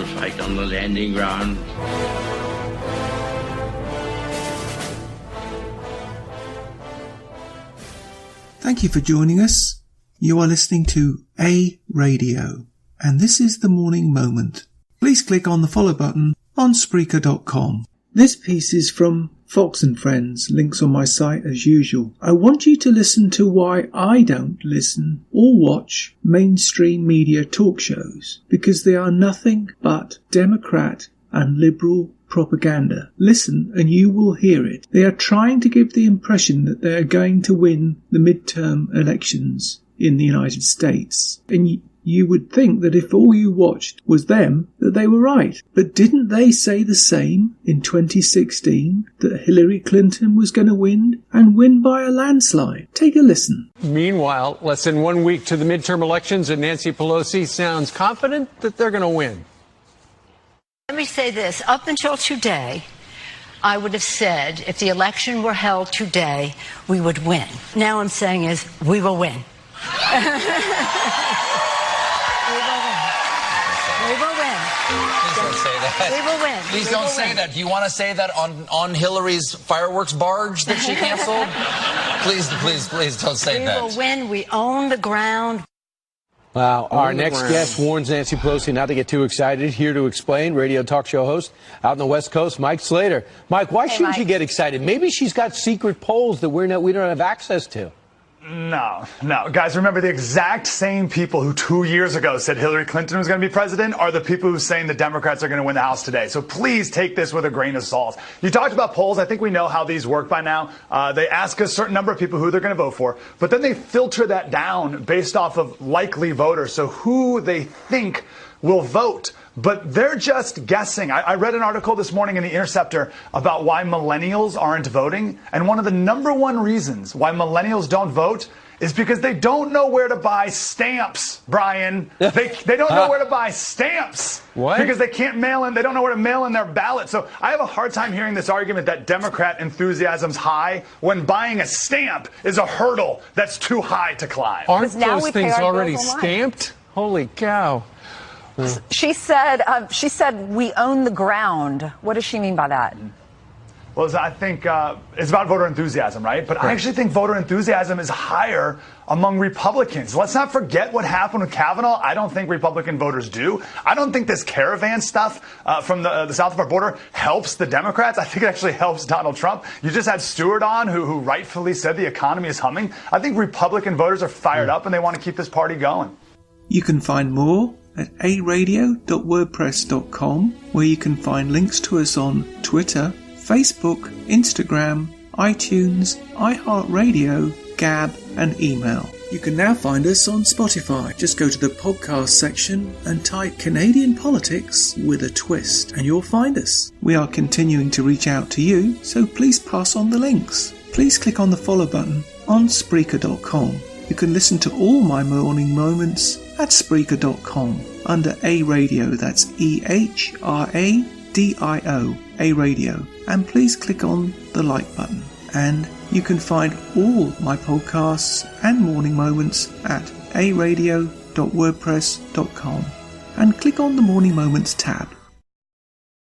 to fight on the landing ground. Thank you for joining us. You are listening to A Radio, and this is The Morning Moment. Please click on the follow button on Spreaker.com. This piece is from Fox and Friends, links on my site as usual. I want you to listen to why I don't listen or watch mainstream media talk shows, because they are nothing but Democrat and liberal propaganda. Listen and you will hear it. They are trying to give the impression that they are going to win the midterm elections in the United States. And you would think that if all you watched was them, that they were right. But didn't they say the same in 2016, that Hillary Clinton was going to win, and win by a landslide? Take a listen. Meanwhile, less than 1 week to the midterm elections, and Nancy Pelosi sounds confident that they're going to win. Let me say this. Up until today, I would have said if the election were held today, we would win. Now I'm saying is we will win. We will win. Please don't say that. We will win. Please don't say that. Do you want to say that on Hillary's fireworks barge that she canceled? Please don't say that. We will win. We own the ground. Wow. Our next guest warns Nancy Pelosi not to get too excited. Here to explain, radio talk show host out on the West Coast, Mike Slater. Mike, why shouldn't you get excited? Maybe she's got secret polls that we don't have access to. No. Guys, remember the exact same people who 2 years ago said Hillary Clinton was going to be president are the people who are saying the Democrats are going to win the House today. So please take this with a grain of salt. You talked about polls. I think we know how these work by now. They ask a certain number of people who they're going to vote for, but then they filter that down based off of likely voters, so who they think will vote. But they're just guessing. I read an article this morning in The Interceptor about why millennials aren't voting. And one of the number one reasons why millennials don't vote is because they don't know where to buy stamps, Brian. They don't know where to buy stamps. What? Because they can't mail in. They don't know where to mail in their ballot. So I have a hard time hearing this argument that Democrat enthusiasm's high when buying a stamp is a hurdle that's too high to climb. Aren't those things already stamped? Holy cow. She said we own the ground. What does she mean by that? Well, I think it's about voter enthusiasm, right? But I actually think voter enthusiasm is higher among Republicans. Let's not forget what happened with Kavanaugh. I don't think Republican voters do. I don't think this caravan stuff from the south of our border helps the Democrats. I think it actually helps Donald Trump. You just had Stewart on, who rightfully said the economy is humming. I think Republican voters are fired up and they want to keep this party going. You can find more at aradio.wordpress.com, where you can find links to us on Twitter, Facebook, Instagram, iTunes, iHeartRadio, Gab, and email. You can now find us on Spotify. Just go to the podcast section and type Canadian Politics with a Twist, and you'll find us. We are continuing to reach out to you, so please pass on the links. Please click on the follow button on Spreaker.com. You can listen to all my morning moments at Spreaker.com under A Radio, that's EHRADIO, A Radio, and please click on the like button. And you can find all my podcasts and morning moments at aradio.wordpress.com and click on the Morning Moments tab.